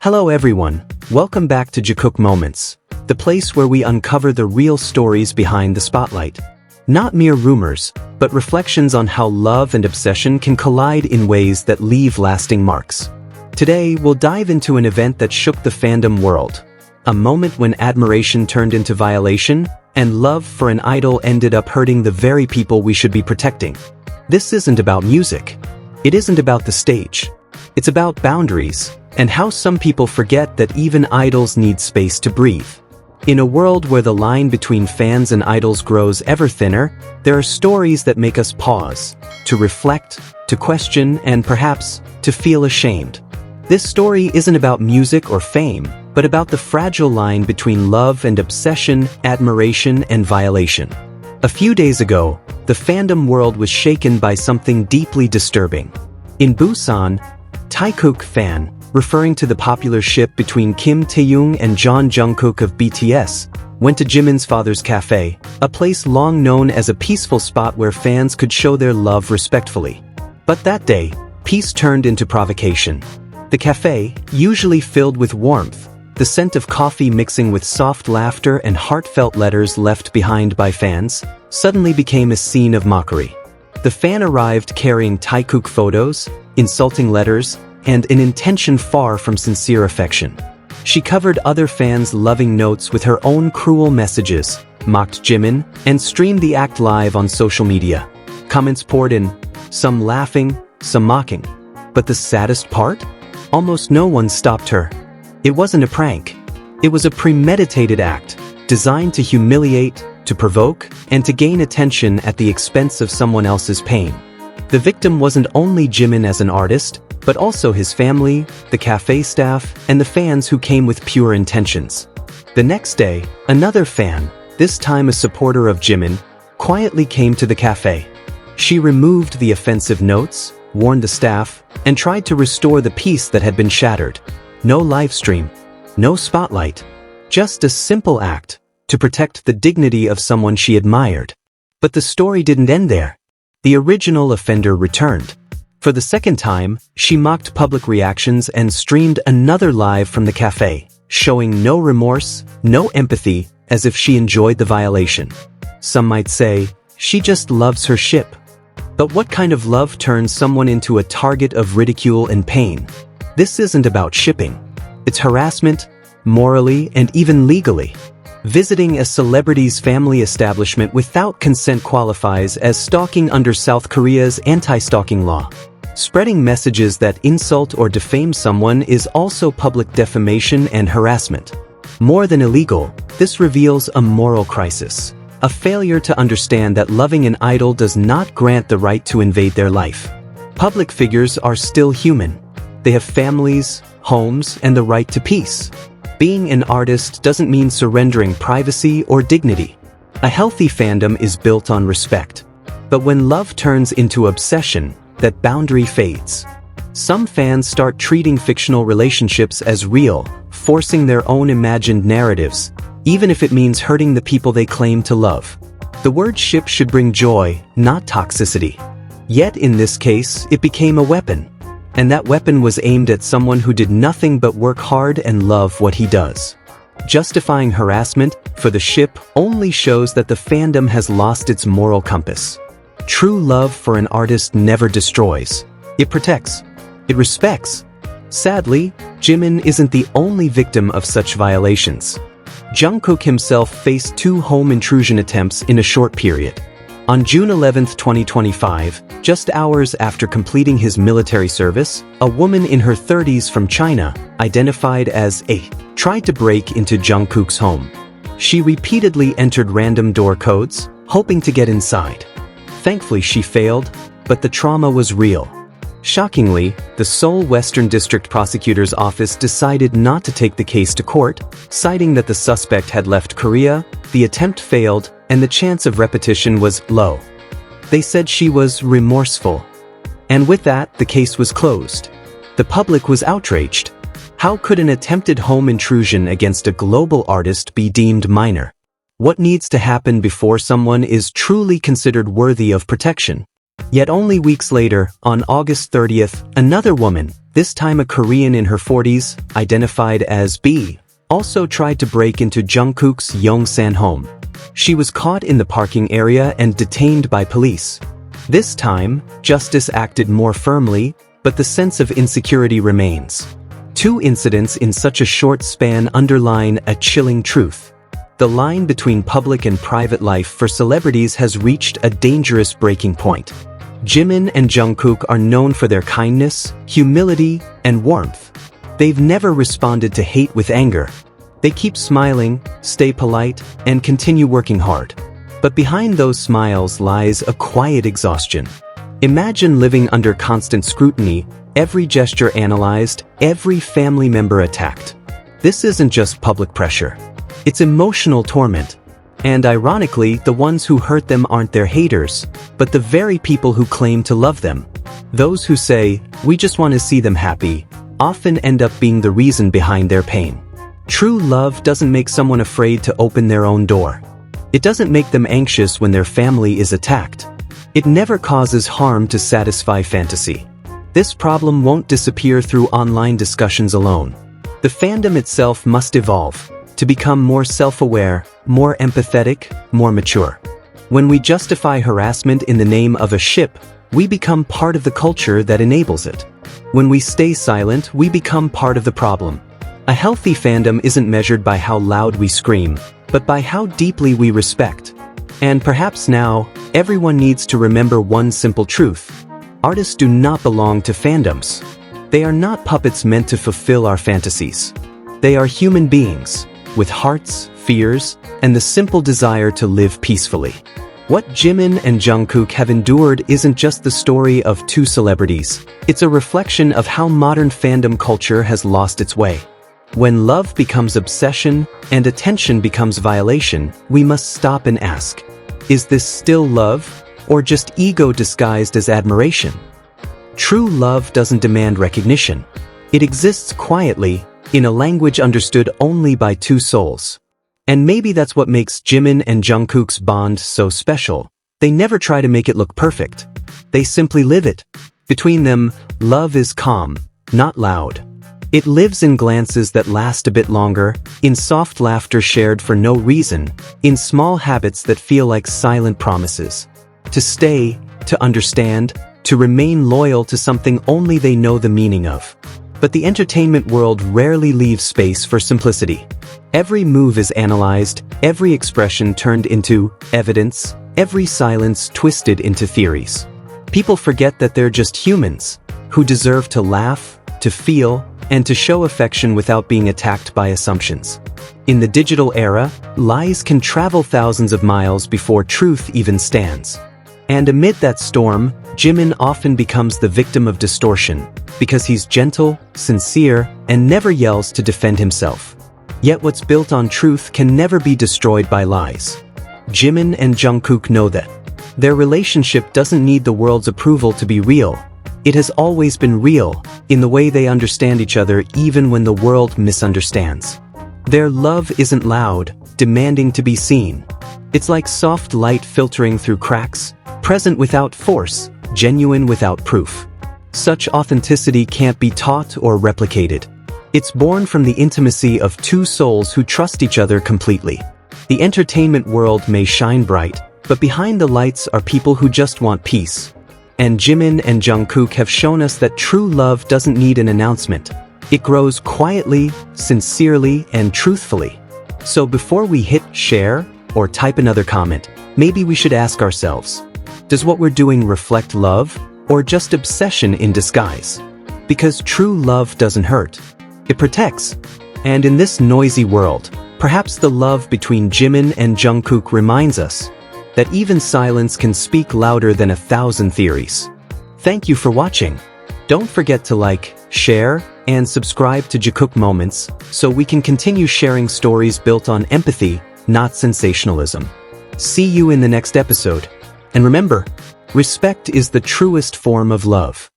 Hello everyone, welcome back to Jikook Moments, the place where we uncover the real stories behind the spotlight. Not mere rumors, but reflections on how love and obsession can collide in ways that leave lasting marks. Today, we'll dive into an event that shook the fandom world. A moment when admiration turned into violation, and love for an idol ended up hurting the very people we should be protecting. This isn't about music. It isn't about the stage. It's about boundaries, and how some people forget that even idols need space to breathe. In a world where the line between fans and idols grows ever thinner, there are stories that make us pause, to reflect, to question, and perhaps, to feel ashamed. This story isn't about music or fame, but about the fragile line between love and obsession, admiration and violation. A few days ago, the fandom world was shaken by something deeply disturbing. In Busan, Taekook fan, referring to the popular ship between Kim Taeyoung and Jungkook of BTS, went to Jimin's father's café, a place long known as a peaceful spot where fans could show their love respectfully. But that day, peace turned into provocation. The café, usually filled with warmth, the scent of coffee mixing with soft laughter and heartfelt letters left behind by fans, suddenly became a scene of mockery. The fan arrived carrying Taekook photos, insulting letters, and an intention far from sincere affection. She covered other fans' loving notes with her own cruel messages, mocked Jimin, and streamed the act live on social media. Comments poured in, some laughing, some mocking. But the saddest part? Almost no one stopped her. It wasn't a prank. It was a premeditated act, designed to humiliate, to provoke, and to gain attention at the expense of someone else's pain. The victim wasn't only Jimin as an artist, but also his family, the cafe staff, and the fans who came with pure intentions. The next day, another fan, this time a supporter of Jimin, quietly came to the cafe. She removed the offensive notes, warned the staff, and tried to restore the peace that had been shattered. No live stream, no spotlight, just a simple act to protect the dignity of someone she admired. But the story didn't end there. The original offender returned. For the second time, she mocked public reactions and streamed another live from the cafe, showing no remorse, no empathy, as if she enjoyed the violation. Some might say, she just loves her ship. But what kind of love turns someone into a target of ridicule and pain? This isn't about shipping. It's harassment, morally and even legally. Visiting a celebrity's family establishment without consent qualifies as stalking under South Korea's anti-stalking law. Spreading messages that insult or defame someone is also public defamation and harassment. More than illegal, this reveals a moral crisis, a failure to understand that loving an idol does not grant the right to invade their life. Public figures are still human. They have families, homes, and the right to peace. Being an artist doesn't mean surrendering privacy or dignity. A healthy fandom is built on respect. But when love turns into obsession, that boundary fades. Some fans start treating fictional relationships as real, forcing their own imagined narratives, even if it means hurting the people they claim to love. The word ship should bring joy, not toxicity. Yet in this case, it became a weapon. And that weapon was aimed at someone who did nothing but work hard and love what he does. Justifying harassment for the ship only shows that the fandom has lost its moral compass. True love for an artist never destroys. It protects. It respects. Sadly, Jimin isn't the only victim of such violations. Jungkook himself faced 2 home intrusion attempts in a short period. On June 11, 2025, just hours after completing his military service, a woman in her 30s from China, identified as A, tried to break into Jungkook's home. She repeatedly entered random door codes, hoping to get inside. Thankfully, she failed, but the trauma was real. Shockingly, the Seoul Western District Prosecutor's Office decided not to take the case to court, citing that the suspect had left Korea, the attempt failed, and the chance of repetition was low. They said she was remorseful. And with that, the case was closed. The public was outraged. How could an attempted home intrusion against a global artist be deemed minor? What needs to happen before someone is truly considered worthy of protection? Yet only weeks later, on August 30th, another woman, This time a Korean in her 40s, identified as B, also tried to break into Jungkook's Yongsan home. She was caught in the parking area and detained by police. This time, justice acted more firmly, but the sense of insecurity remains. Two incidents in such a short span underline a chilling truth. The line between public and private life for celebrities has reached a dangerous breaking point. Jimin and Jungkook are known for their kindness, humility, and warmth. They've never responded to hate with anger. They keep smiling, stay polite, and continue working hard. But behind those smiles lies a quiet exhaustion. Imagine living under constant scrutiny, every gesture analyzed, every family member attacked. This isn't just public pressure. It's emotional torment. And ironically, the ones who hurt them aren't their haters, but the very people who claim to love them. Those who say, "We just want to see them happy," often end up being the reason behind their pain. True love doesn't make someone afraid to open their own door. It doesn't make them anxious when their family is attacked. It never causes harm to satisfy fantasy. This problem won't disappear through online discussions alone. The fandom itself must evolve to become more self-aware, more empathetic, more mature. When we justify harassment in the name of a ship, we become part of the culture that enables it. When we stay silent, we become part of the problem. A healthy fandom isn't measured by how loud we scream, but by how deeply we respect. And perhaps now, everyone needs to remember one simple truth. Artists do not belong to fandoms. They are not puppets meant to fulfill our fantasies. They are human beings, with hearts, fears, and the simple desire to live peacefully. What Jimin and Jungkook have endured isn't just the story of two celebrities. It's a reflection of how modern fandom culture has lost its way. When love becomes obsession and attention becomes violation, we must stop and ask, is this still love, or just ego disguised as admiration? True love doesn't demand recognition. It exists quietly, in a language understood only by two souls. And maybe that's what makes Jimin and Jungkook's bond so special. They never try to make it look perfect. They simply live it. Between them, love is calm, not loud. It lives in glances that last a bit longer, in soft laughter shared for no reason, in small habits that feel like silent promises. To stay, to understand, to remain loyal to something only they know the meaning of. But the entertainment world rarely leaves space for simplicity. Every move is analyzed, every expression turned into evidence, every silence twisted into theories. People forget that they're just humans, who deserve to laugh, to feel, and to show affection without being attacked by assumptions. In the digital era, lies can travel thousands of miles before truth even stands. And amid that storm, Jimin often becomes the victim of distortion, because he's gentle, sincere, and never yells to defend himself. Yet what's built on truth can never be destroyed by lies. Jimin and Jungkook know that. Their relationship doesn't need the world's approval to be real. It has always been real, in the way they understand each other even when the world misunderstands. Their love isn't loud, demanding to be seen. It's like soft light filtering through cracks, present without force, genuine without proof. Such authenticity can't be taught or replicated. It's born from the intimacy of two souls who trust each other completely. The entertainment world may shine bright, but behind the lights are people who just want peace. And Jimin and Jungkook have shown us that true love doesn't need an announcement. It grows quietly, sincerely, and truthfully. So before we hit share or type another comment, maybe we should ask ourselves, does what we're doing reflect love, or just obsession in disguise? Because true love doesn't hurt. It protects. And in this noisy world, perhaps the love between Jimin and Jungkook reminds us that even silence can speak louder than 1,000 theories. Thank you for watching. Don't forget to like, share, and subscribe to Jikook Moments so we can continue sharing stories built on empathy, not sensationalism. See you in the next episode. And remember, respect is the truest form of love.